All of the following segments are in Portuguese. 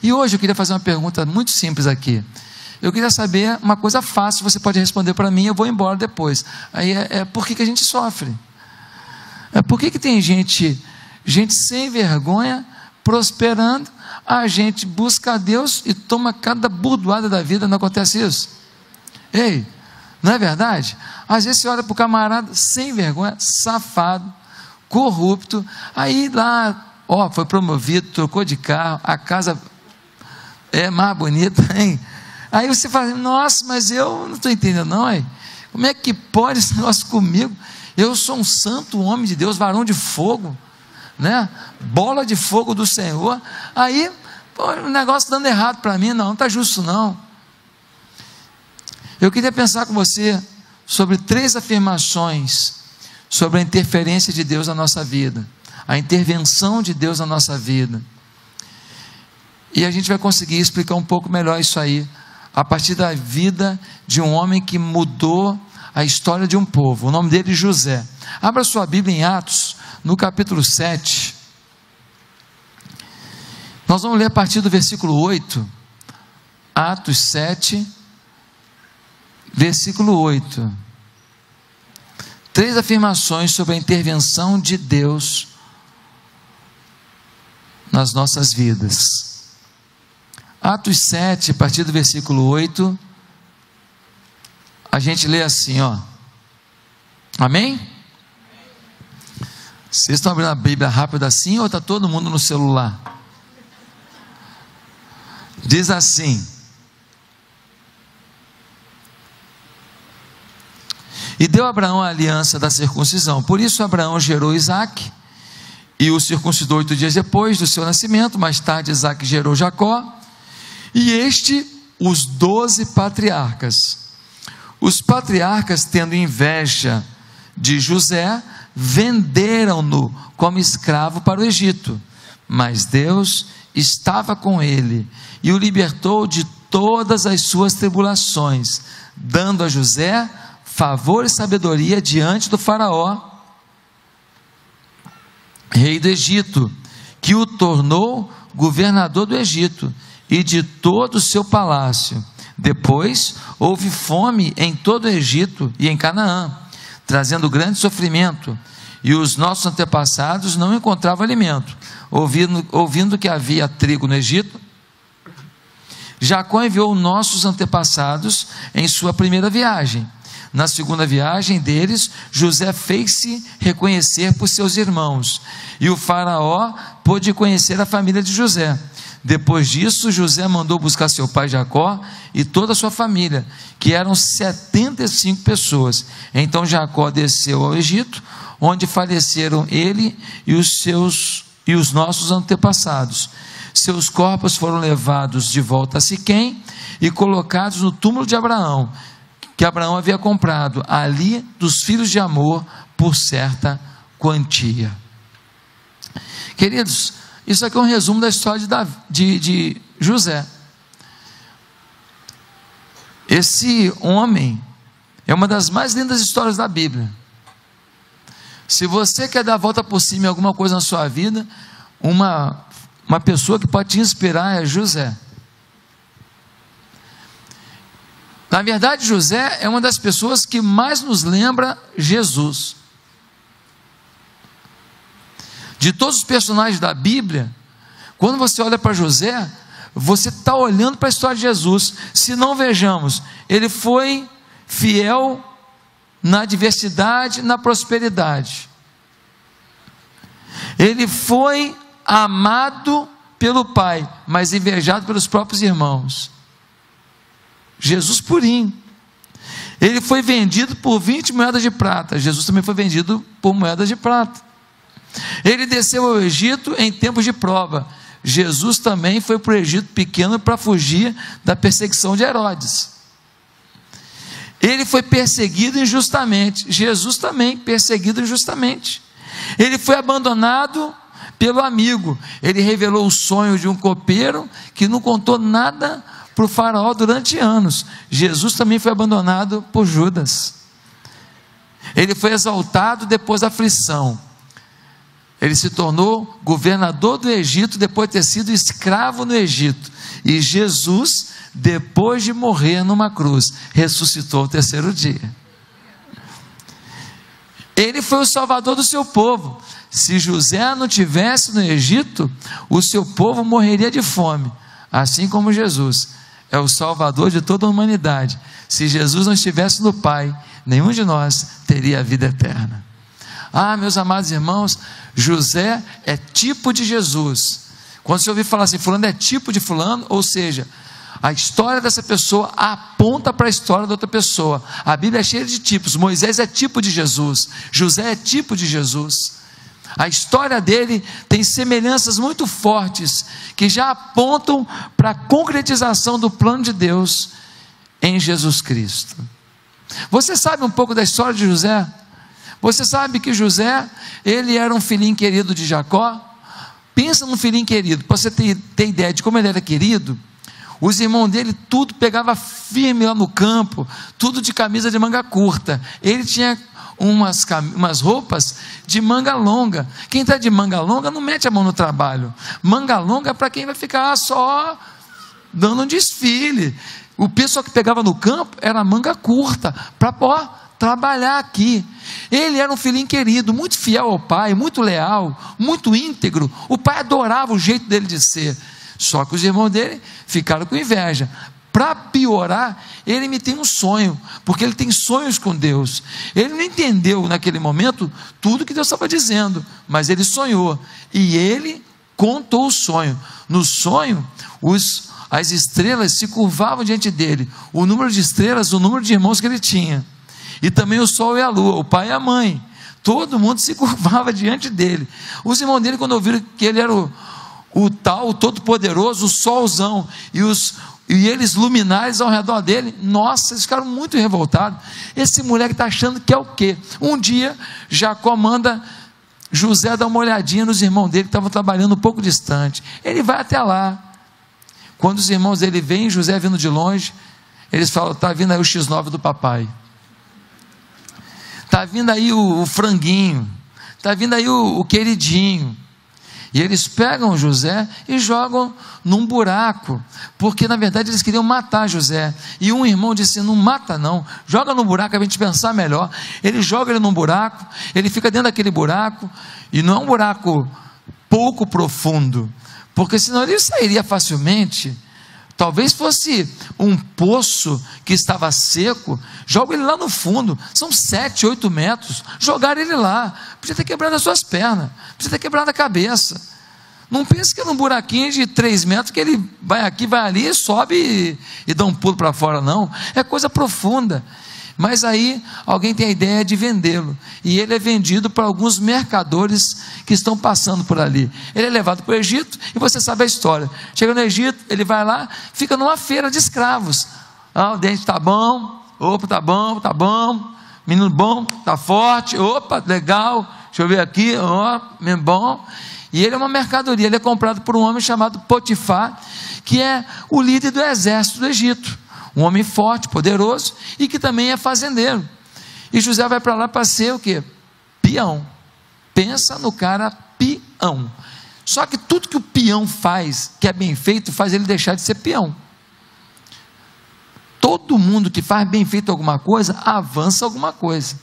E hoje eu queria fazer uma pergunta muito simples aqui. Eu queria saber uma coisa fácil, você pode responder para mim, eu vou embora depois. Aí por que a gente sofre? Por que tem gente sem vergonha, prosperando, a gente busca a Deus e toma cada burdoada da vida, não acontece isso? Ei, não é verdade? Às vezes você olha para o camarada sem vergonha, safado, corrupto, aí lá, foi promovido, trocou de carro, a casa é mais bonita, hein? Aí você fala, nossa, mas eu não estou entendendo não, hein? Como é que pode esse negócio comigo? Eu sou um santo homem de Deus, varão de fogo, né? Bola de fogo do Senhor. Aí, o negócio dando errado para mim, não está justo não. Eu queria pensar com você sobre 3 afirmações sobre a interferência de Deus na nossa vida, a intervenção de Deus na nossa vida, e a gente vai conseguir explicar um pouco melhor isso aí, a partir da vida de um homem que mudou a história de um povo. O nome dele é José. Abra sua Bíblia em Atos, no capítulo 7, nós vamos ler a partir do versículo 8, Atos 7, versículo 8, 3 afirmações sobre a intervenção de Deus nas nossas vidas. Atos 7, a partir do versículo 8, a gente lê assim, amém? Vocês estão abrindo a Bíblia rápido assim, ou está todo mundo no celular? Diz assim: e deu a Abraão a aliança da circuncisão, por isso Abraão gerou Isaque, e o circuncidou 8 dias depois do seu nascimento. Mais tarde Isaque gerou Jacó, e os 12 patriarcas. Os patriarcas, tendo inveja de José, venderam-no como escravo para o Egito, mas Deus estava com ele, e o libertou de todas as suas tribulações, dando a José favor e sabedoria diante do faraó, rei do Egito, que o tornou governador do Egito e de todo o seu palácio. Depois houve fome em todo o Egito e em Canaã, trazendo grande sofrimento, e os nossos antepassados não encontravam alimento. Ouvindo que havia trigo no Egito, Jacó enviou nossos antepassados em sua primeira viagem. Na segunda viagem deles, José fez-se reconhecer por seus irmãos, e o faraó pôde conhecer a família de José. Depois disso, José mandou buscar seu pai Jacó e toda a sua família, que eram 75 pessoas. Então Jacó desceu ao Egito, onde faleceram ele e os nossos antepassados. Seus corpos foram levados de volta a Siquém e colocados no túmulo de Abraão, que Abraão havia comprado ali dos filhos de Amor por certa quantia. Queridos, isso aqui é um resumo da história de José. Esse homem é uma das mais lindas histórias da Bíblia. Se você quer dar a volta por cima em alguma coisa na sua vida, uma pessoa que pode te inspirar é José. Na verdade, José é uma das pessoas que mais nos lembra Jesus. De todos os personagens da Bíblia, quando você olha para José, você está olhando para a história de Jesus. Se não, vejamos, ele foi fiel na adversidade, na prosperidade. Ele foi amado pelo pai, mas invejado pelos próprios irmãos. Jesus purinho. Ele foi vendido por 20 moedas de prata. Jesus também foi vendido por moedas de prata. Ele desceu ao Egito em tempos de prova. Jesus também foi para o Egito pequeno para fugir da perseguição de Herodes. Ele foi perseguido injustamente. Jesus também perseguido injustamente. Ele foi abandonado pelo amigo. Ele revelou o sonho de um copeiro que não contou nada para o faraó durante anos. Jesus também foi abandonado por Judas. Ele foi exaltado depois da aflição. Ele se tornou governador do Egito depois de ter sido escravo no Egito. E Jesus, depois de morrer numa cruz, ressuscitou ao terceiro dia. Ele foi o salvador do seu povo. Se José não tivesse no Egito, o seu povo morreria de fome, assim como Jesus é o salvador de toda a humanidade. Se Jesus não estivesse no Pai, nenhum de nós teria a vida eterna. Meus amados irmãos, José é tipo de Jesus. Quando você ouvir falar assim, fulano é tipo de fulano, ou seja, a história dessa pessoa aponta para a história da outra pessoa. A Bíblia é cheia de tipos. Moisés é tipo de Jesus, José é tipo de Jesus. A história dele tem semelhanças muito fortes, que já apontam para a concretização do plano de Deus em Jesus Cristo. Você sabe um pouco da história de José? Você sabe que José, ele era um filhinho querido de Jacó? Pensa num filhinho querido, para você ter ideia de como ele era querido. Os irmãos dele, tudo pegava firme lá no campo, tudo de camisa de manga curta. Ele tinha umas roupas de manga longa. Quem está de manga longa não mete a mão no trabalho. Manga longa é para quem vai ficar só dando um desfile. O pessoal que pegava no campo era manga curta, para trabalhar aqui. Ele era um filhinho querido, muito fiel ao pai, muito leal, muito íntegro. O pai adorava o jeito dele de ser. Só que os irmãos dele ficaram com inveja. Para piorar, ele me tem um sonho, porque ele tem sonhos com Deus. Ele não entendeu naquele momento tudo que Deus estava dizendo, mas ele sonhou, e ele contou o sonho. No sonho, as estrelas se curvavam diante dele, o número de estrelas, o número de irmãos que ele tinha, e também o sol e a lua, o pai e a mãe, todo mundo se curvava diante dele. Os irmãos dele, quando ouviram que ele era o todo-poderoso, o solzão, e eles luminares ao redor dele, nossa, eles ficaram muito revoltados. Esse moleque está achando que é o quê? Um dia, Jacó manda José dar uma olhadinha nos irmãos dele, que estavam trabalhando um pouco distante. Ele vai até lá. Quando os irmãos dele veem José vindo de longe, eles falam, está vindo aí o X9 do papai, está vindo aí o franguinho, está vindo aí o queridinho. E eles pegam José e jogam num buraco, porque na verdade eles queriam matar José. E um irmão disse, não mata não, joga no buraco, a gente pensar melhor. Ele joga ele num buraco, ele fica dentro daquele buraco, e não é um buraco pouco profundo, porque senão ele sairia facilmente. Talvez fosse um poço que estava seco, joga ele lá no fundo, são 7, 8 metros, jogaram ele lá, podia ter quebrado as suas pernas, podia ter quebrado a cabeça. Não pense que é num buraquinho de 3 metros, que ele vai aqui, vai ali, sobe e dá um pulo para fora, não, é coisa profunda. Mas aí alguém tem a ideia de vendê-lo, e ele é vendido para alguns mercadores que estão passando por ali. Ele é levado para o Egito, e você sabe a história. Chega no Egito, ele vai lá, fica numa feira de escravos. O dente está bom, opa, está bom, menino bom, está forte, opa, legal, deixa eu ver aqui, ó, bem bom. E ele é uma mercadoria, ele é comprado por um homem chamado Potifar, que é o líder do exército do Egito. Um homem forte, poderoso, e que também é fazendeiro. E José vai para lá para ser o quê? Peão. Pensa no cara peão. Só que tudo que o peão faz, que é bem feito, faz ele deixar de ser peão. Todo mundo que faz bem feito alguma coisa, avança alguma coisa.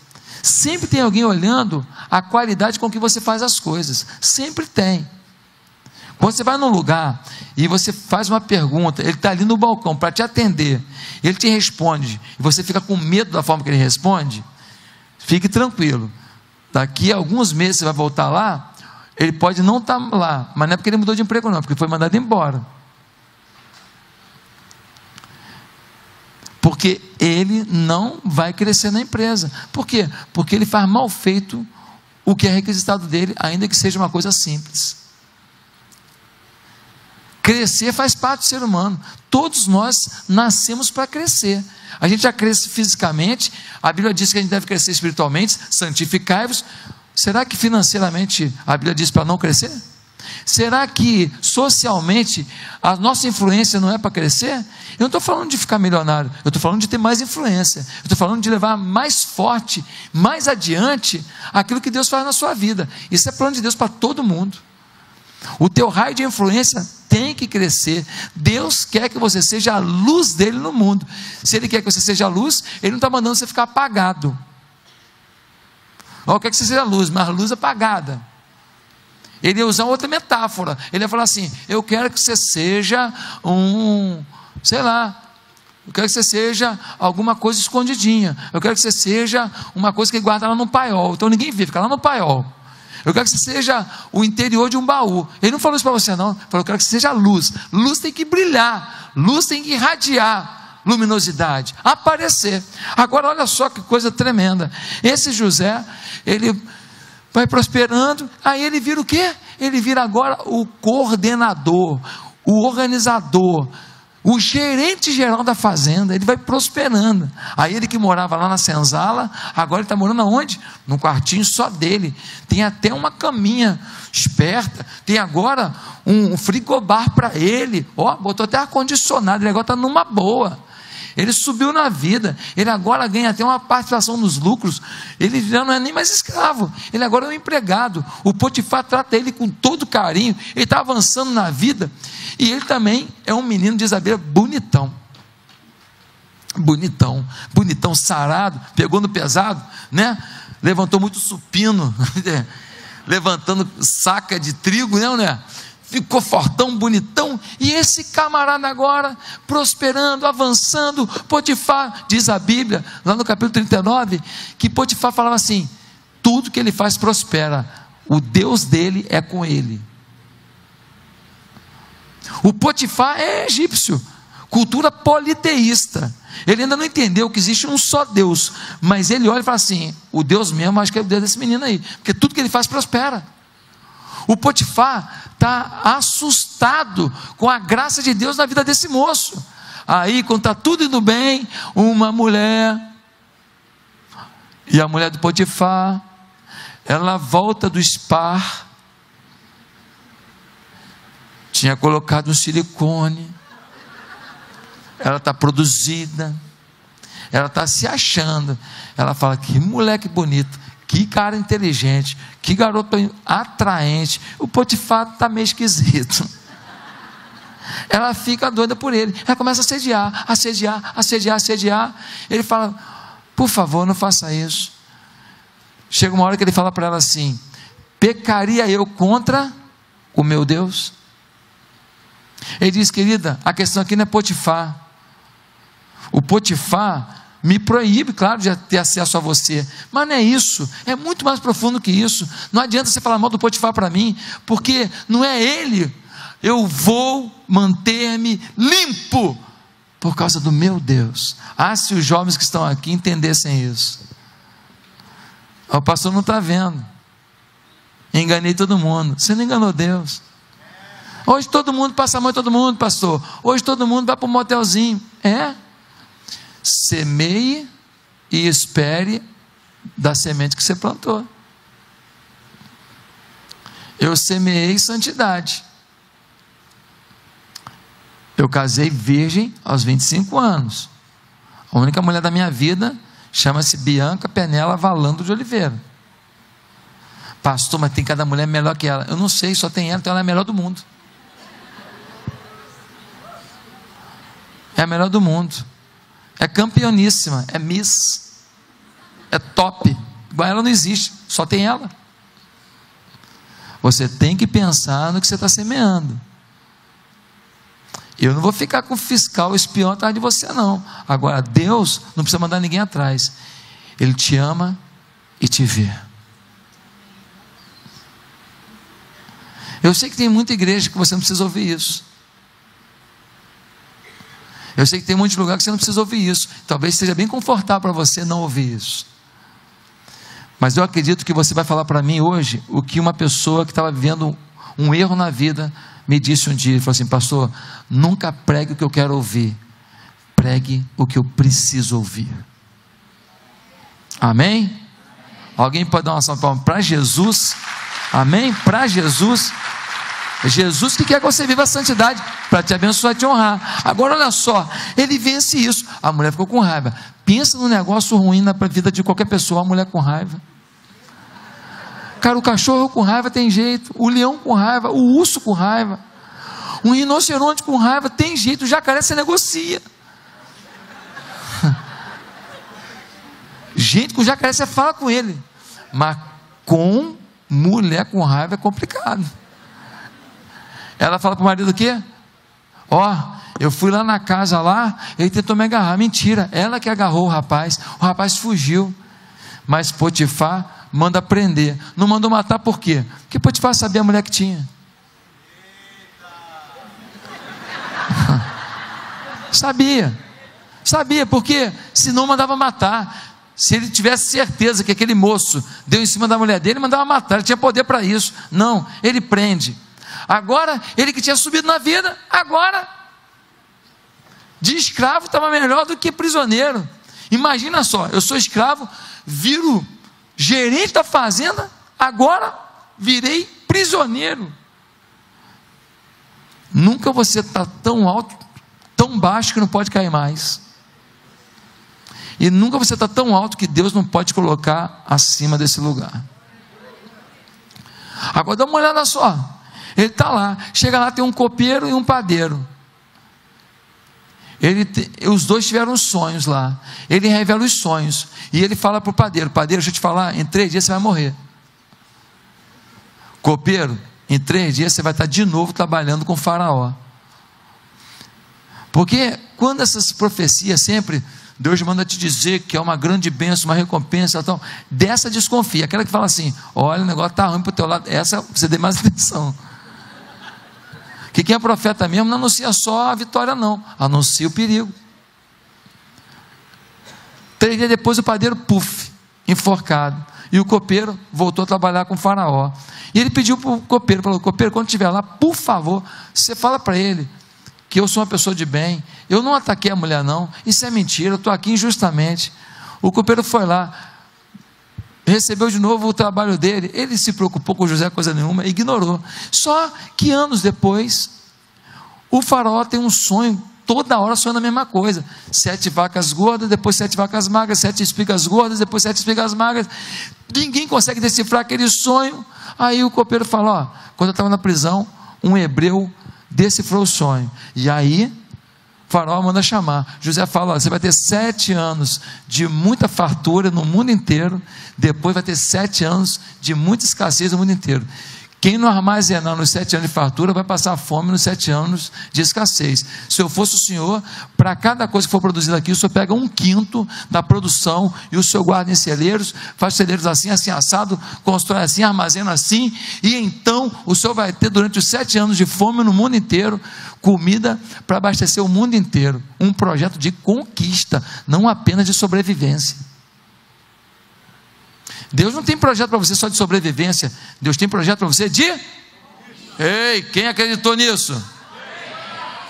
Sempre tem alguém olhando a qualidade com que você faz as coisas. Sempre tem. Quando você vai num lugar e você faz uma pergunta, ele está ali no balcão para te atender, ele te responde, e você fica com medo da forma que ele responde, fique tranquilo, daqui a alguns meses você vai voltar lá, ele pode não estar lá, mas não é porque ele mudou de emprego não, porque foi mandado embora, porque ele não vai crescer na empresa. Por quê? Porque ele faz mal feito o que é requisitado dele, ainda que seja uma coisa simples. Crescer faz parte do ser humano. Todos nós nascemos para crescer. A gente já cresce fisicamente, a Bíblia diz que a gente deve crescer espiritualmente, santificai-vos. Será que financeiramente a Bíblia diz para não crescer? Será que socialmente a nossa influência não é para crescer? Eu não estou falando de ficar milionário, eu estou falando de ter mais influência, eu estou falando de levar mais forte, mais adiante aquilo que Deus faz na sua vida. Isso é plano de Deus para todo mundo. O teu raio de influência tem que crescer. Deus quer que você seja a luz dele no mundo. Se ele quer que você seja a luz, ele não está mandando você ficar apagado. Ele quer que você seja a luz, mas a luz apagada. Ele ia usar outra metáfora. Ele ia falar assim: eu quero que você seja sei lá, eu quero que você seja alguma coisa escondidinha. Eu quero que você seja uma coisa que guarda lá no paiol. Então ninguém vê, fica lá no paiol. Eu quero que você seja o interior de um baú. Ele não falou isso para você não. Ele falou: eu quero que você seja luz. Luz tem que brilhar. Luz tem que irradiar luminosidade, aparecer. Agora olha só que coisa tremenda. Esse José, ele vai prosperando. Aí ele vira o quê? Ele vira agora o coordenador, o organizador, o gerente geral da fazenda. Ele vai prosperando. Aí ele que morava lá na senzala, agora ele está morando aonde? Num quartinho só dele. Tem até uma caminha esperta. Tem agora um frigobar para ele. Botou até ar-condicionado. Ele agora está numa boa. Ele subiu na vida. Ele agora ganha até uma participação nos lucros. Ele já não é nem mais escravo. Ele agora é um empregado. O Potifar trata ele com todo carinho. Ele está avançando na vida. E ele também é um menino, diz a Bíblia, bonitão. Bonitão. Bonitão, sarado. Pegou no pesado, né? Levantou muito supino. Levantando saca de trigo, né? Ficou fortão, bonitão. E esse camarada agora, prosperando, avançando. Potifar, diz a Bíblia, lá no capítulo 39, que Potifar falava assim: tudo que ele faz prospera, o Deus dele é com ele. O Potifar é egípcio, cultura politeísta. Ele ainda não entendeu que existe um só Deus, mas ele olha e fala assim: o Deus mesmo, acho que é o Deus desse menino aí, porque tudo que ele faz prospera. O Potifar está assustado com a graça de Deus na vida desse moço. Aí, quando está tudo indo bem, uma mulher, e a mulher do Potifar, ela volta do spa, tinha colocado um silicone, ela está produzida, ela está se achando. Ela fala: que moleque bonito, que cara inteligente, que garoto atraente. O Potifar está meio esquisito. Ela fica doida por ele. Ela começa a assediar. Ele fala: por favor, não faça isso. Chega uma hora que ele fala para ela assim: pecaria eu contra o meu Deus? Ele diz: querida, a questão aqui não é Potifar. O Potifar me proíbe, claro, de ter acesso a você, mas não é isso, é muito mais profundo que isso. Não adianta você falar mal do Potifar para mim, porque não é ele. Eu vou manter-me limpo por causa do meu Deus. Se os jovens que estão aqui entendessem isso. O pastor não está vendo. Enganei todo mundo. Você não enganou Deus. Hoje todo mundo passa a mão em todo mundo, pastor. Hoje todo mundo vai para um motelzinho. Semeie e espere da semente que você plantou. Eu semeei santidade. Eu casei virgem aos 25 anos. A única mulher da minha vida chama-se Bianca Penela Valando de Oliveira. Pastor, mas tem cada mulher melhor que ela. Eu não sei, só tem ela, então ela é a melhor do mundo. É a melhor do mundo. É campeoníssima, é Miss, é top. Igual ela não existe, só tem ela. Você tem que pensar no que você está semeando. Eu não vou ficar com fiscal, espião atrás de você não. Agora Deus não precisa mandar ninguém atrás. Ele te ama e te vê. Eu sei que tem muita igreja que você não precisa ouvir isso. Eu sei que tem muitos lugares que você não precisa ouvir isso. Talvez seja bem confortável para você não ouvir isso. Mas eu acredito que você vai falar para mim hoje o que uma pessoa que estava vivendo um erro na vida me disse um dia. Ele falou assim: pastor, nunca pregue o que eu quero ouvir. Pregue o que eu preciso ouvir. Amém? Alguém pode dar uma salva de palmas para Jesus? Amém? Para Jesus. Jesus que quer que você viva a santidade para te abençoar e te honrar. Agora olha só, ele vence isso. A mulher ficou com raiva. Pensa num negócio ruim na vida de qualquer pessoa, a mulher com raiva. Cara, o cachorro com raiva tem jeito, o leão com raiva, o urso com raiva, um rinoceronte com raiva tem jeito, o jacaré se negocia. Gente, com o jacaré você fala com ele, mas com mulher com raiva é complicado. Ela fala para o marido o quê? Eu fui lá na casa lá, ele tentou me agarrar. Mentira, ela que agarrou o rapaz fugiu. Mas Potifar manda prender. Não mandou matar por quê? Porque Potifar sabia a mulher que tinha. Sabia, porque senão mandava matar. Se ele tivesse certeza que aquele moço deu em cima da mulher dele, mandava matar, ele tinha poder para isso. Não, ele prende. Agora, ele que tinha subido na vida, agora, de escravo estava melhor do que prisioneiro. Imagina só, eu sou escravo, viro gerente da fazenda, agora virei prisioneiro. Nunca você está tão alto, tão baixo que não pode cair mais. E nunca você está tão alto que Deus não pode te colocar acima desse lugar. Agora dá uma olhada só. Ele está lá, chega lá, tem um copeiro e um padeiro. Os dois tiveram sonhos lá. Ele revela os sonhos. E ele fala para o padeiro: padeiro, deixa eu te falar, em 3 dias você vai morrer. Copeiro, em 3 dias você vai estar de novo trabalhando com o faraó. Porque quando essas profecias sempre... Deus manda te dizer que é uma grande bênção, uma recompensa, então, dessa desconfia, aquela que fala assim: olha, o negócio está ruim para o teu lado, essa você dê mais atenção. Que quem é profeta mesmo não anuncia só a vitória não, anuncia o perigo. 3 dias depois o padeiro, enforcado, e o copeiro voltou a trabalhar com o faraó, e ele pediu para o copeiro, falou: copeiro, quando estiver lá, por favor, você fala para ele que eu sou uma pessoa de bem, eu não ataquei a mulher não, isso é mentira, eu estou aqui injustamente. O copeiro foi lá, recebeu de novo o trabalho dele, ele se preocupou com José coisa nenhuma, ignorou. Só que anos depois, o faraó tem um sonho, toda hora sonha a mesma coisa: 7 vacas gordas, depois 7 vacas magras, 7 espigas gordas, depois 7 espigas magras. Ninguém consegue decifrar aquele sonho. Aí o copeiro fala: quando eu estava na prisão, um hebreu decifrou o sonho. E aí o faraó manda chamar. José fala: você vai ter 7 anos de muita fartura no mundo inteiro, depois vai ter 7 anos de muita escassez no mundo inteiro. Quem não armazenar nos 7 anos de fartura vai passar fome nos 7 anos de escassez. Se eu fosse o senhor, para cada coisa que for produzida aqui, o senhor pega 1/5 da produção e o senhor guarda em celeiros, faz celeiros assim, assim assado, constrói assim, armazena assim, e então o senhor vai ter durante os 7 anos de fome no mundo inteiro, comida para abastecer o mundo inteiro. Um projeto de conquista, não apenas de sobrevivência. Deus não tem projeto para você só de sobrevivência, Deus tem projeto para você de... Ei, quem acreditou nisso?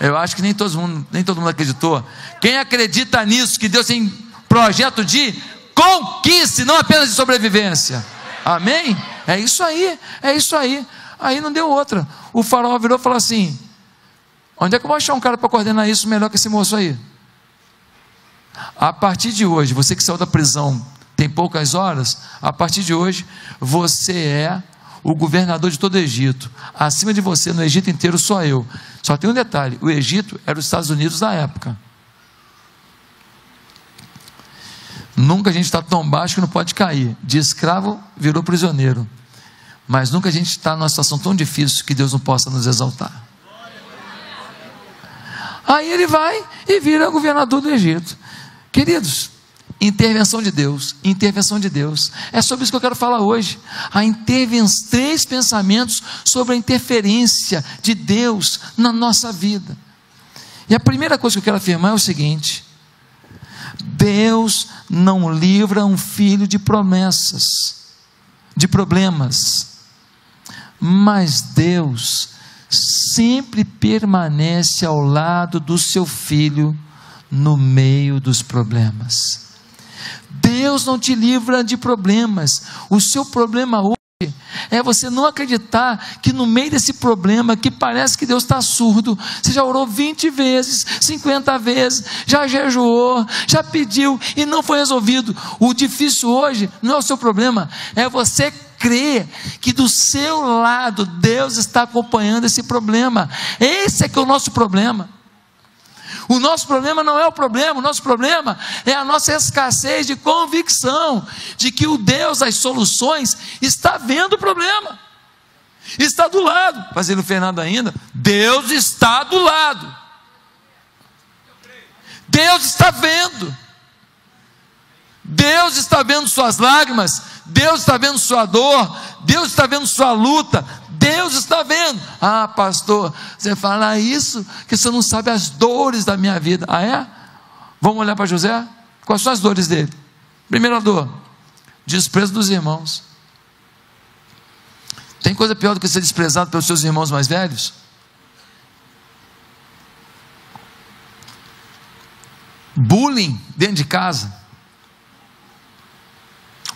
Eu acho que nem todo mundo acreditou. Quem acredita nisso, que Deus tem projeto de conquista e não apenas de sobrevivência? Amém? É isso aí. Aí não deu outra. O faraó virou e falou assim: onde é que eu vou achar um cara para coordenar isso melhor que esse moço aí? A partir de hoje, você que saiu da prisão tem poucas horas, a partir de hoje, você é o governador de todo o Egito. Acima de você, no Egito inteiro, só eu. Só tem um detalhe: o Egito era os Estados Unidos da época. Nunca a gente está tão baixo que não pode cair. De escravo virou prisioneiro. Mas nunca a gente está numa situação tão difícil que Deus não possa nos exaltar. Aí ele vai e vira governador do Egito. Queridos, intervenção de Deus, é sobre isso que eu quero falar hoje. 3 pensamentos sobre a interferência de Deus na nossa vida. E a primeira coisa que eu quero afirmar é o seguinte: Deus não livra um filho de promessas, de problemas, mas Deus sempre permanece ao lado do seu filho no meio dos problemas. Deus não te livra de problemas. O seu problema hoje é você não acreditar que no meio desse problema, que parece que Deus está surdo, você já orou 20 vezes, 50 vezes, já jejuou, já pediu e não foi resolvido. O difícil hoje não é o seu problema, é você crer que do seu lado Deus está acompanhando esse problema. Esse é que é o nosso problema. O nosso problema não é o problema, o nosso problema é a nossa escassez de convicção de que o Deus das soluções está vendo o problema, está do lado. Fazendo o Fernando ainda, Deus está do lado, Deus está vendo, Deus está vendo suas lágrimas, Deus está vendo sua dor, Deus está vendo sua luta, Deus está vendo. Ah, pastor, você fala isso, que você não sabe as dores da minha vida. Ah, é? Vamos olhar para José? Quais são as dores dele? Primeira dor, desprezo dos irmãos. Tem coisa pior do que ser desprezado pelos seus irmãos mais velhos? Bullying dentro de casa.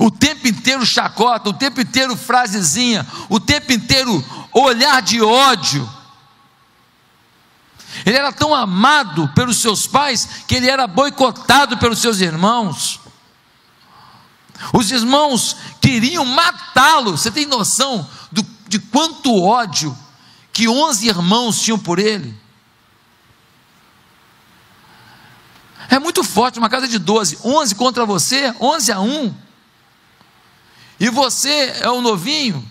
O tempo inteiro chacota, o tempo inteiro frasezinha, o tempo inteiro olhar de ódio. Ele era tão amado pelos seus pais que ele era boicotado pelos seus irmãos. Os irmãos queriam matá-lo. Você tem noção de quanto ódio que 11 irmãos tinham por ele? É muito forte, uma casa de 12, 11 contra você, 11-1. E você é o novinho,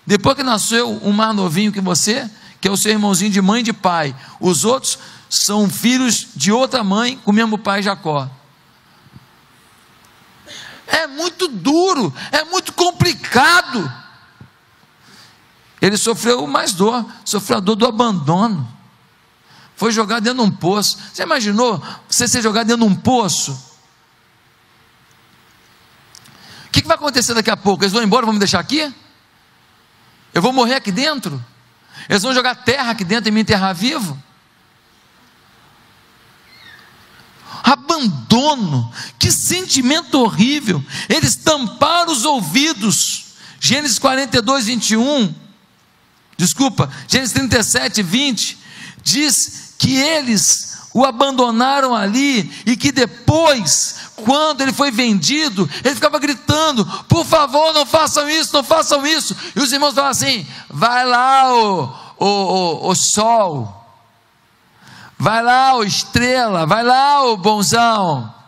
depois que nasceu um mais novinho que você, que é o seu irmãozinho de mãe e de pai. Os outros são filhos de outra mãe com o mesmo pai, Jacó. É muito duro, é muito complicado. Ele sofreu mais dor, sofreu a dor do abandono. Foi jogado dentro de um poço. Você imaginou você ser jogado dentro de um poço? O que vai acontecer daqui a pouco? Eles vão embora, vão me deixar aqui? Eu vou morrer aqui dentro? Eles vão jogar terra aqui dentro e me enterrar vivo? Abandono, que sentimento horrível. Eles tamparam os ouvidos. Gênesis 42, 21, Gênesis 37, 20, diz que eles o abandonaram ali, e que depois, quando ele foi vendido, ele ficava gritando: por favor, não façam isso, não façam isso. E os irmãos falavam assim: vai lá o sol, vai lá o estrela, vai lá o bonzão.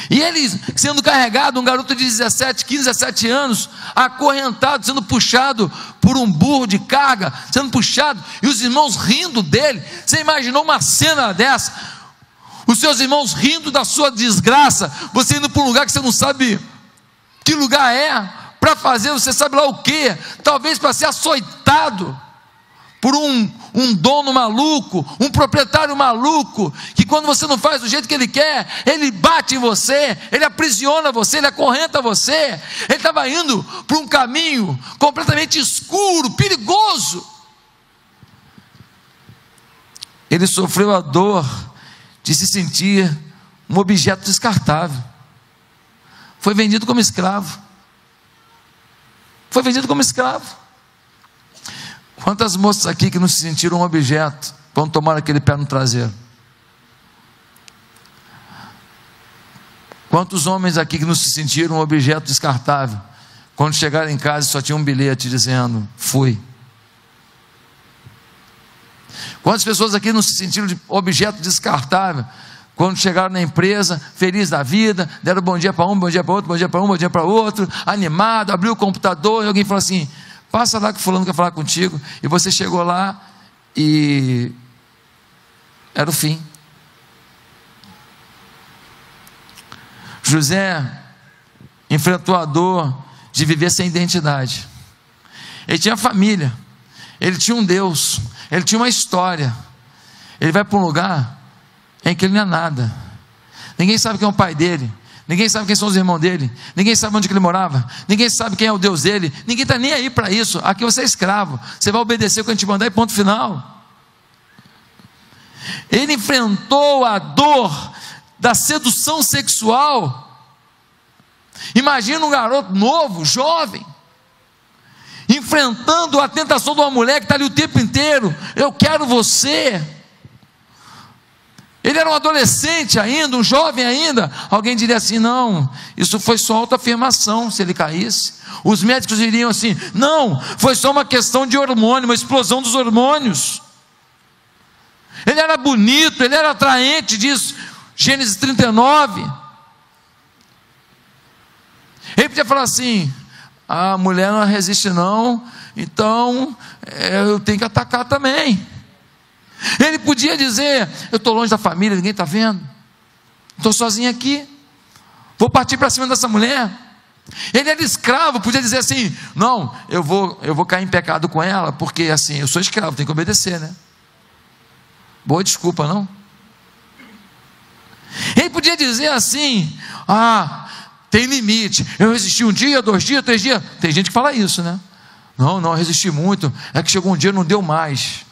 E ele sendo carregado, um garoto de 15, 17 anos, acorrentado, sendo puxado por um burro de carga, sendo puxado, e os irmãos rindo dele. Você imaginou uma cena dessa? Os seus irmãos rindo da sua desgraça, você indo para um lugar que você não sabe que lugar é, para fazer você sabe lá o que, talvez para ser açoitado por um dono maluco, um proprietário maluco, que quando você não faz do jeito que ele quer, ele bate em você, ele aprisiona você, ele acorrenta você. Ele estava indo por um caminho completamente escuro, perigoso. Ele sofreu a dor de se sentir um objeto descartável. Foi vendido como escravo. Foi vendido como escravo. Quantas moças aqui que não se sentiram um objeto quando tomaram aquele pé no traseiro? Quantos homens aqui que não se sentiram um objeto descartável quando chegaram em casa e só tinha um bilhete dizendo: fui? Quantas pessoas aqui não se sentiram de objeto descartável quando chegaram na empresa, feliz da vida, deram bom dia para um, bom dia para outro, bom dia para um, bom dia para outro, animado, abriu o computador e alguém falou assim: passa lá que fulano quer falar contigo. E você chegou lá e era o fim. José enfrentou a dor de viver sem identidade. Ele tinha família, ele tinha um Deus, ele tinha uma história. Ele vai para um lugar em que ele não é nada. Ninguém sabe quem é o pai dele, ninguém sabe quem são os irmãos dele, ninguém sabe onde que ele morava, ninguém sabe quem é o Deus dele, ninguém está nem aí para isso. Aqui você é escravo, você vai obedecer o que a gente mandar e ponto final. Ele enfrentou a dor da sedução sexual. Imagina um garoto novo, jovem, enfrentando a tentação de uma mulher que está ali o tempo inteiro: eu quero você. Ele era um adolescente ainda, um jovem ainda. Alguém diria assim: não, isso foi só autoafirmação se ele caísse. Os médicos diriam assim: não, foi só uma questão de hormônio, uma explosão dos hormônios. Ele era bonito, ele era atraente, diz Gênesis 39. Ele podia falar assim: a mulher não resiste não, então eu tenho que atacar também. Ele podia dizer: eu estou longe da família, ninguém está vendo, estou sozinho aqui, vou partir para cima dessa mulher. Ele era escravo, podia dizer assim: não, eu vou cair em pecado com ela, porque assim, eu sou escravo, tenho que obedecer, né? Boa desculpa, não? Ele podia dizer assim: tem limite, eu resisti 1 dia, 2 dias, 3 dias. Tem gente que fala isso, né? Não, eu resisti muito, é que chegou um dia, não deu mais.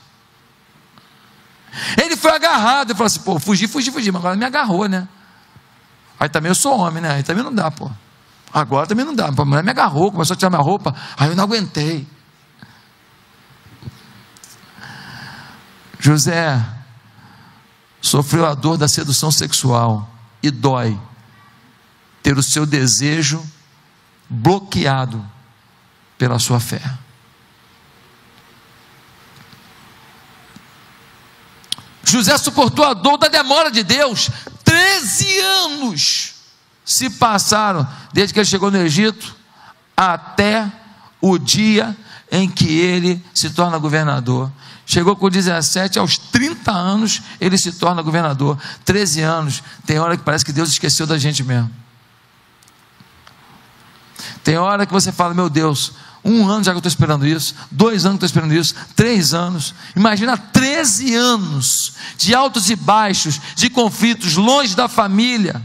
Ele foi agarrado, ele falou assim: pô, fugi, mas agora me agarrou, né? Aí também eu sou homem, né? Aí também não dá, pô. Agora também não dá, a mulher me agarrou, começou a tirar minha roupa, aí eu não aguentei. José sofreu a dor da sedução sexual, e dói ter o seu desejo bloqueado pela sua fé. José suportou a dor da demora de Deus. 13 anos se passaram desde que ele chegou no Egito até o dia em que ele se torna governador. Chegou com 17, aos 30 anos ele se torna governador. 13 anos, tem hora que parece que Deus esqueceu da gente mesmo. Tem hora que você fala: meu Deus, 1 ano já que eu estou esperando isso, 2 anos que eu estou esperando isso, 3 anos, imagina 13 anos de altos e baixos, de conflitos, longe da família.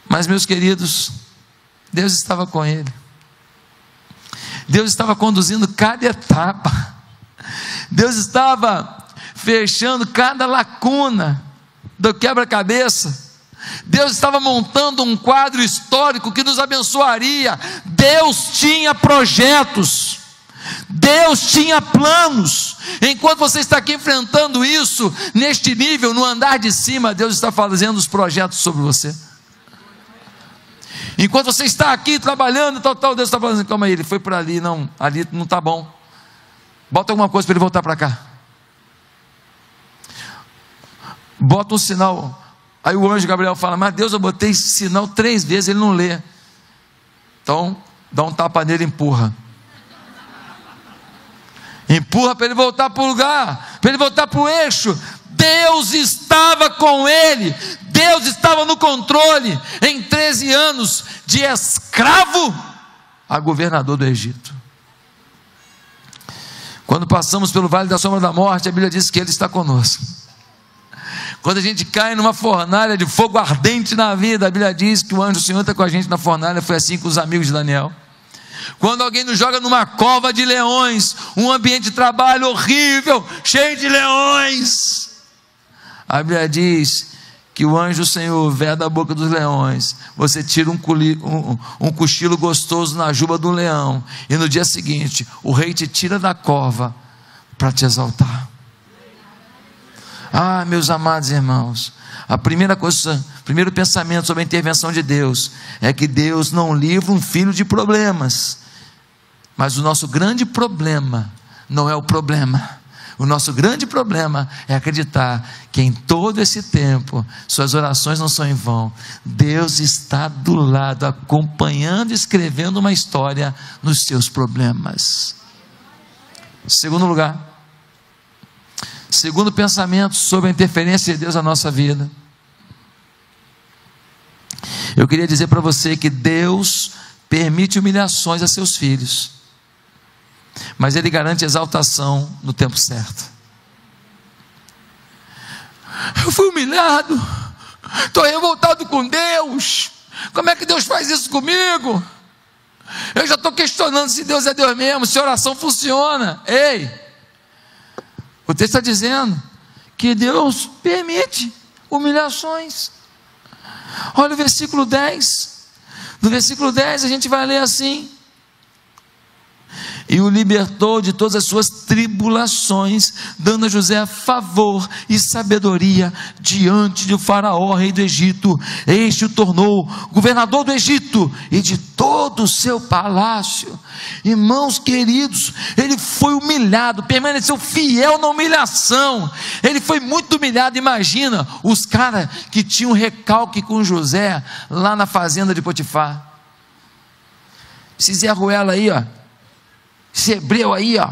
Mas, meus queridos, Deus estava com ele. Deus estava conduzindo cada etapa. Deus estava fechando cada lacuna do quebra-cabeça. Deus estava montando um quadro histórico que nos abençoaria. Deus tinha projetos, Deus tinha planos. Enquanto você está aqui enfrentando isso, neste nível, no andar de cima, Deus está fazendo os projetos sobre você. Enquanto você está aqui trabalhando, Deus está falando assim: calma aí, ele foi por ali, não, ali não está bom, bota alguma coisa para ele voltar para cá, bota um sinal. Aí o anjo Gabriel fala: mas Deus, eu botei esse sinal 3 vezes, ele não lê. Então dá um tapa nele e empurra para ele voltar para o lugar, para ele voltar para o eixo. Deus estava com ele, Deus estava no controle. Em 13 anos, de escravo a governador do Egito. Quando passamos pelo vale da sombra da morte, a Bíblia diz que ele está conosco. Quando a gente cai numa fornalha de fogo ardente na vida, a Bíblia diz que o anjo do Senhor está com a gente na fornalha. Foi assim com os amigos de Daniel. Quando alguém nos joga numa cova de leões, um ambiente de trabalho horrível, cheio de leões, a Bíblia diz que o anjo do Senhor veda a boca dos leões. Você tira um cochilo gostoso na juba do leão, e no dia seguinte o rei te tira da cova para te exaltar. Meus amados irmãos, primeiro pensamento sobre a intervenção de Deus é que Deus não livra um filho de problemas, mas o nosso grande problema não é o problema. O nosso grande problema é acreditar que em todo esse tempo suas orações não são em vão. Deus está do lado, acompanhando e escrevendo uma história nos seus problemas. Segundo lugar, segundo pensamento sobre a interferência de Deus na nossa vida, eu queria dizer para você que Deus permite humilhações a seus filhos, mas Ele garante exaltação no tempo certo. Eu fui humilhado, estou revoltado com Deus. Como é que Deus faz isso comigo? Eu já estou questionando se Deus é Deus mesmo, se a oração funciona. Ei, o texto está dizendo que Deus permite humilhações. Olha o versículo 10. No versículo 10 a gente vai ler assim: e o libertou de todas as suas tribulações, dando a José favor e sabedoria diante de Faraó, rei do Egito. Este o tornou governador do Egito e de todo o seu palácio. Irmãos queridos, ele foi humilhado, permaneceu fiel na humilhação. Ele foi muito humilhado. Imagina os caras que tinham recalque com José lá na fazenda de Potifar. Esse Zé Ruela aí, ó, esse hebreu aí, ó,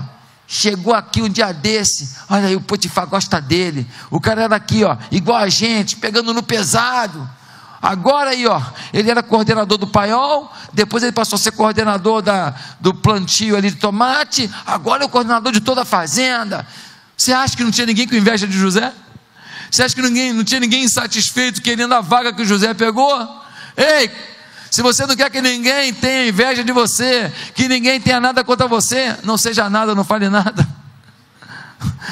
chegou aqui um dia desse, olha aí, o Potifar gosta dele, o cara era aqui, ó, igual a gente, pegando no pesado. Agora aí, ó, ele era coordenador do paiol, depois ele passou a ser coordenador do plantio ali de tomate, agora é o coordenador de toda a fazenda. Você acha que não tinha ninguém com inveja de José? Você acha que não tinha ninguém insatisfeito querendo a vaga que o José pegou? Ei, se você não quer que ninguém tenha inveja de você, que ninguém tenha nada contra você, não seja nada, não fale nada,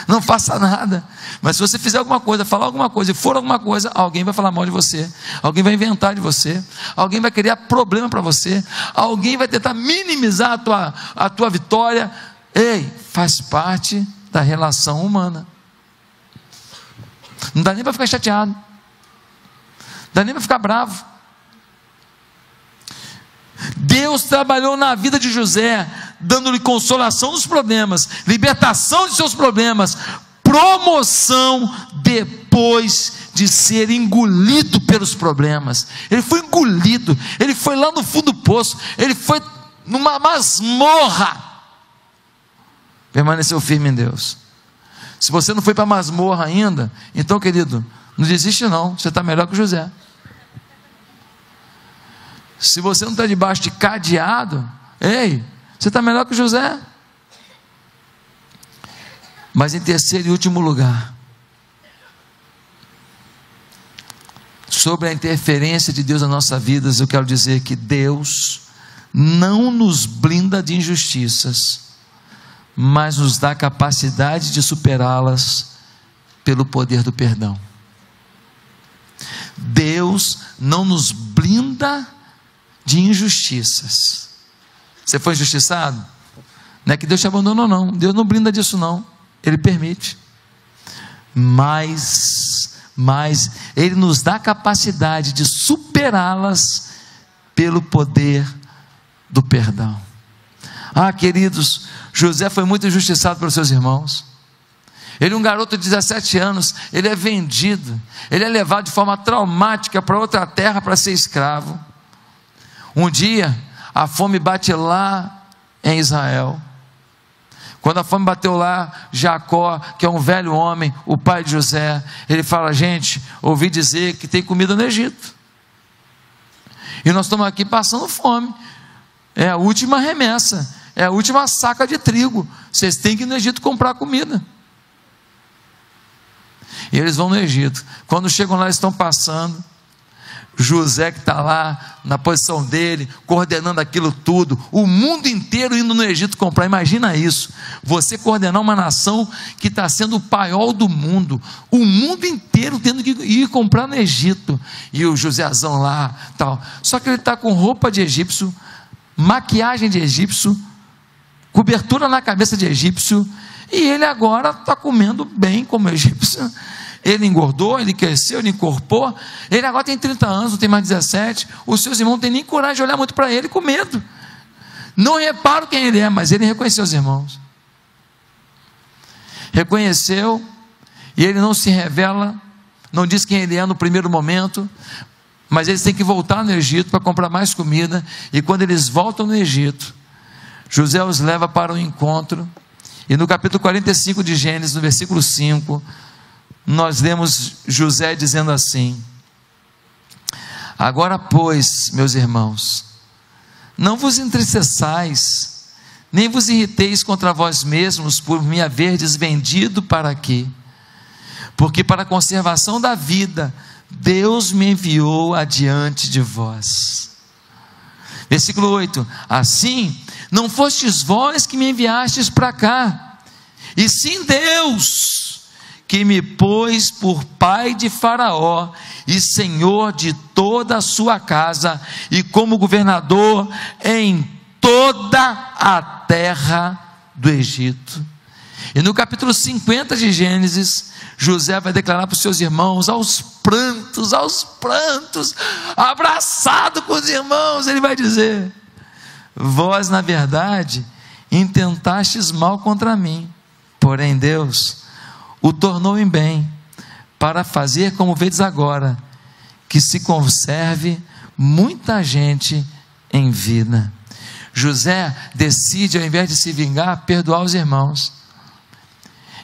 não faça nada. Mas se você fizer alguma coisa, falar alguma coisa e for alguma coisa, alguém vai falar mal de você, alguém vai inventar de você, alguém vai criar problema para você, alguém vai tentar minimizar a tua vitória. Ei, faz parte da relação humana. Não dá nem para ficar chateado, não dá nem para ficar bravo. Deus trabalhou na vida de José, dando-lhe consolação dos problemas, libertação de seus problemas, promoção depois de ser engolido pelos problemas. Ele foi engolido, ele foi lá no fundo do poço, ele foi numa masmorra, permaneceu firme em Deus. Se você não foi para a masmorra ainda, então, querido, não desiste não, você está melhor que José. Se você não está debaixo de cadeado, ei, você está melhor que José. Mas em terceiro e último lugar, sobre a interferência de Deus nas nossas vidas, eu quero dizer que Deus não nos blinda de injustiças, mas nos dá capacidade de superá-las pelo poder do perdão. Deus não nos blinda de injustiças. Você foi injustiçado? Não é que Deus te abandonou não, Deus não blinda disso não, Ele permite, mas Ele nos dá a capacidade de superá-las pelo poder do perdão. Queridos, José foi muito injustiçado pelos seus irmãos. Ele é um garoto de 17 anos, ele é vendido, ele é levado de forma traumática para outra terra para ser escravo. Um dia, a fome bate lá em Israel. Quando a fome bateu lá, Jacó, que é um velho homem, o pai de José, ele fala: gente, ouvi dizer que tem comida no Egito, e nós estamos aqui passando fome, é a última remessa, é a última saca de trigo, vocês têm que ir no Egito comprar comida. E eles vão no Egito. Quando chegam lá, eles estão passando, José que está lá na posição dele, coordenando aquilo tudo, o mundo inteiro indo no Egito comprar. Imagina isso, você coordenar uma nação que está sendo o paiol do mundo, o mundo inteiro tendo que ir comprar no Egito, e o Josézão lá, tal. Só que ele está com roupa de egípcio, maquiagem de egípcio, cobertura na cabeça de egípcio, e ele agora está comendo bem como egípcio. Ele engordou, ele cresceu, ele incorporou, ele agora tem 30 anos, não tem mais 17, os seus irmãos não têm nem coragem de olhar muito para ele, com medo, não reparam quem ele é, mas ele reconheceu os irmãos, reconheceu, e ele não se revela, não diz quem ele é no primeiro momento, mas eles têm que voltar no Egito para comprar mais comida, e quando eles voltam no Egito, José os leva para o encontro, e no capítulo 45 de Gênesis, no versículo 5, nós lemos José dizendo assim: agora pois, meus irmãos, não vos entristeçais, nem vos irriteis contra vós mesmos por me haverdes vendido para aqui, porque para a conservação da vida Deus me enviou adiante de vós. Versículo 8: assim, não fostes vós que me enviastes para cá, e sim Deus, que me pôs por pai de Faraó e senhor de toda a sua casa, e como governador em toda a terra do Egito. E no capítulo 50 de Gênesis, José vai declarar para os seus irmãos, aos prantos, abraçado com os irmãos, ele vai dizer: vós na verdade intentastes mal contra mim, porém Deus o tornou em bem, para fazer como vedes agora, que se conserve muita gente em vida. José decide, ao invés de se vingar, perdoar os irmãos.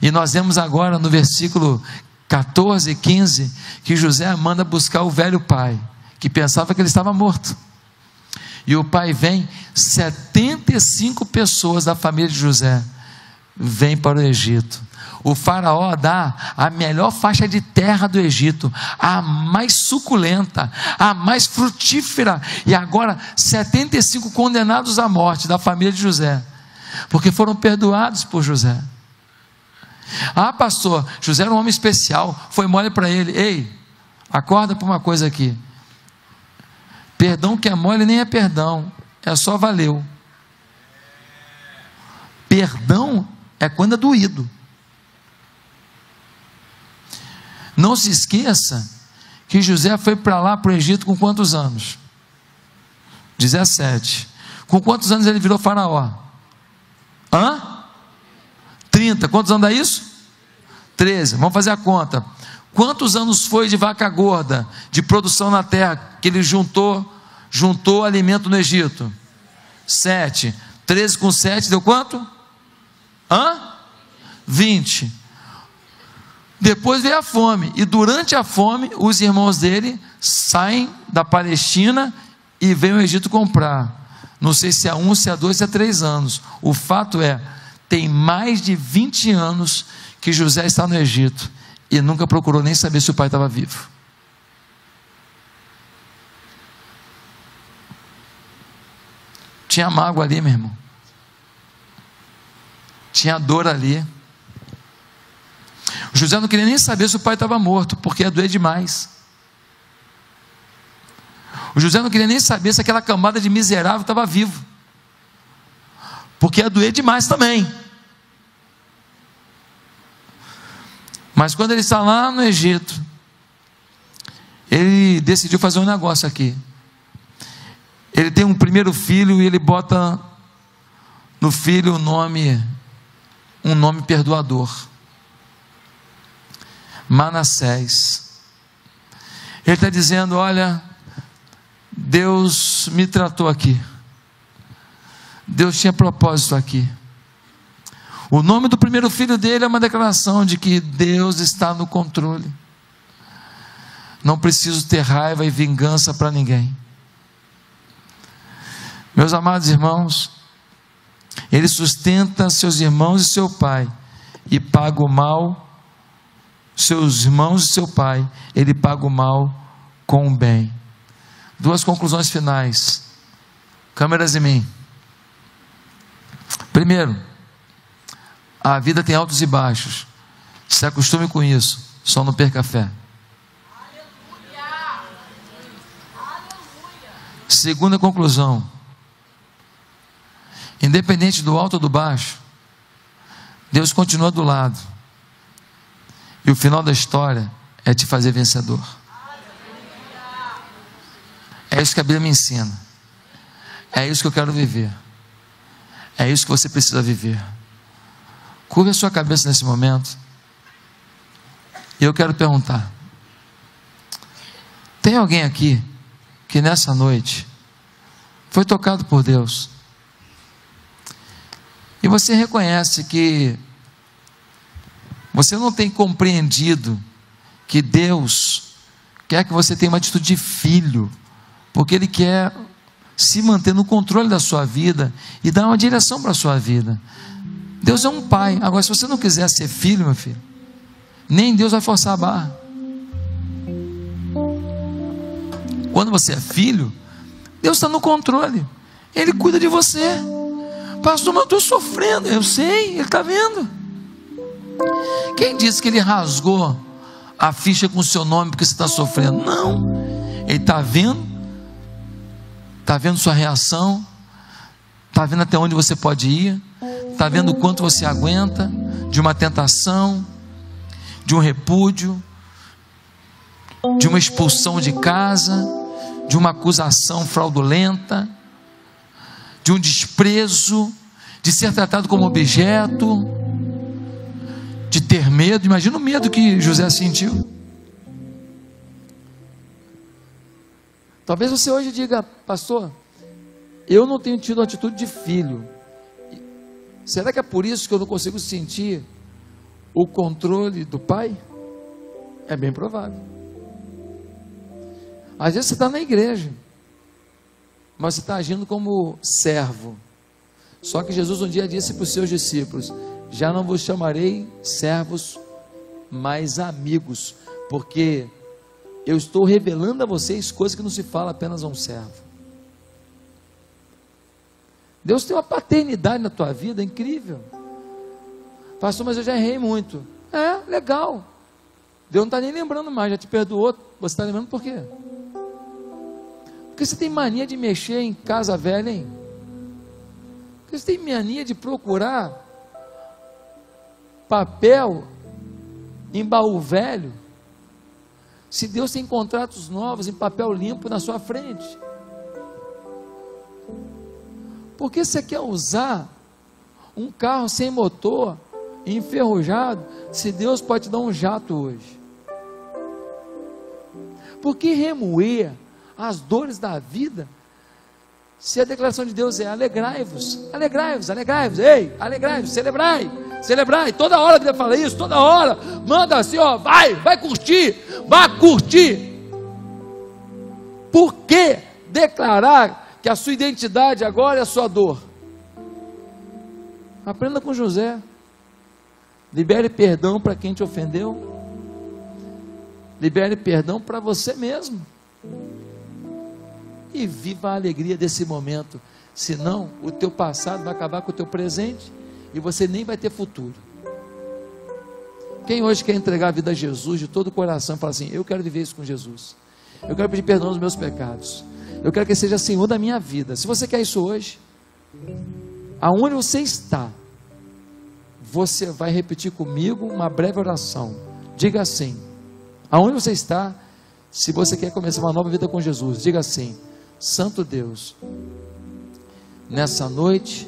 E nós vemos agora no versículo 14 e 15, que José manda buscar o velho pai, que pensava que ele estava morto. E o pai vem, 75 pessoas da família de José vêm para o Egito. O faraó dá a melhor faixa de terra do Egito, a mais suculenta, a mais frutífera, e agora 75 condenados à morte da família de José, porque foram perdoados por José. Ah, pastor, José era um homem especial, foi mole para ele. Ei, acorda para uma coisa aqui: perdão que é mole nem é perdão, é só valeu. Perdão é quando é doído. Não se esqueça que José foi para lá, para o Egito, com quantos anos? 17. Com quantos anos ele virou faraó? 30. Quantos anos dá isso? 13. Vamos fazer a conta. Quantos anos foi de vaca gorda, de produção na terra, que ele juntou alimento no Egito? 7. 13 com 7 deu quanto? 20. Depois veio a fome, e durante a fome, os irmãos dele saem da Palestina e vêm ao Egito comprar. Não sei se é 1, se é 2, se é 3 anos. O fato é, tem mais de 20 anos que José está no Egito e nunca procurou nem saber se o pai estava vivo. Tinha mágoa ali, meu irmão. Tinha dor ali. José não queria nem saber se o pai estava morto, porque ia doer demais. O José não queria nem saber se aquela cambada de miserável estava vivo, porque ia doer demais também. Mas quando ele está lá no Egito, ele decidiu fazer um negócio aqui. Ele tem um primeiro filho e ele bota no filho um nome perdoador: Manassés. Ele está dizendo: olha, Deus me tratou aqui, Deus tinha propósito aqui. O nome do primeiro filho dele é uma declaração de que Deus está no controle. Não preciso ter raiva e vingança para ninguém. Meus amados irmãos, ele sustenta seus irmãos e seu pai, e paga o mal, seus irmãos e seu pai, ele paga o mal com o bem. 2 conclusões finais. Câmeras em mim. Primeiro, a vida tem altos e baixos. Se acostume com isso, só não perca a fé. Segunda conclusão: independente do alto ou do baixo, Deus continua do lado, e o final da história é te fazer vencedor. É isso que a Bíblia me ensina, é isso que eu quero viver, é isso que você precisa viver. Curva a sua cabeça nesse momento, e eu quero perguntar: tem alguém aqui que nessa noite foi tocado por Deus, e você reconhece que você não tem compreendido que Deus quer que você tenha uma atitude de filho, porque Ele quer se manter no controle da sua vida e dar uma direção para a sua vida? Deus é um pai. Agora, se você não quiser ser filho, meu filho, nem Deus vai forçar a barra. Quando você é filho, Deus está no controle, Ele cuida de você. Pastor, mas eu estou sofrendo. Eu sei, Ele está vendo. Quem disse que Ele rasgou a ficha com o seu nome porque você está sofrendo? Não, Ele está vendo sua reação, Está vendo até onde você pode ir? Está vendo o quanto você aguenta de uma tentação, de um repúdio, de uma expulsão de casa, de uma acusação fraudulenta, de um desprezo, de ser tratado como objeto, de ter medo. Imagina o medo que José sentiu. Talvez você hoje diga: pastor, eu não tenho tido uma atitude de filho. Será que é por isso que eu não consigo sentir o controle do pai? É bem provável. Às vezes você está na igreja, mas você está agindo como servo. Só que Jesus um dia disse para os seus discípulos: já não vos chamarei servos, mas amigos, porque eu estou revelando a vocês coisas que não se fala apenas a um servo. Deus tem uma paternidade na tua vida incrível. Pastor, mas eu já errei muito. É, legal. Deus não está nem lembrando mais, já te perdoou. Você está lembrando por quê? Porque você tem mania de mexer em casa velha, hein? Porque você tem mania de procurar papel em baú velho, se Deus tem contratos novos em papel limpo na sua frente. Por que você quer usar um carro sem motor, enferrujado, se Deus pode te dar um jato hoje? Por que remoer as dores da vida, se a declaração de Deus é: alegrai-vos, alegrai-vos, alegrai-vos, ei, alegrai-vos, celebrai, celebrai. Toda hora a Bíblia fala isso, toda hora, manda assim, ó, vai curtir, vá curtir. Por que declarar que a sua identidade agora é a sua dor? Aprenda com José. Libere perdão para quem te ofendeu. Libere perdão para você mesmo. E viva a alegria desse momento. Senão o teu passado vai acabar com o teu presente e você nem vai ter futuro. Quem hoje quer entregar a vida a Jesus de todo o coração, fala assim: eu quero viver isso com Jesus, eu quero pedir perdão dos meus pecados, eu quero que Ele seja Senhor da minha vida. Se você quer isso hoje, aonde você está, você vai repetir comigo uma breve oração. Diga assim: aonde você está, se você quer começar uma nova vida com Jesus, diga assim: Santo Deus, nessa noite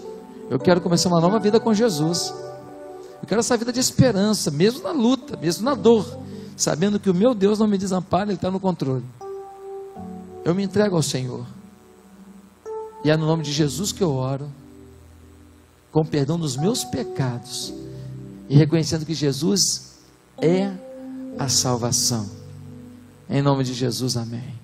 eu quero começar uma nova vida com Jesus. Eu quero essa vida de esperança, mesmo na luta, mesmo na dor, sabendo que o meu Deus não me desampara, Ele está no controle. Eu me entrego ao Senhor, e é no nome de Jesus que eu oro, com perdão dos meus pecados, e reconhecendo que Jesus é a salvação. Em nome de Jesus, amém.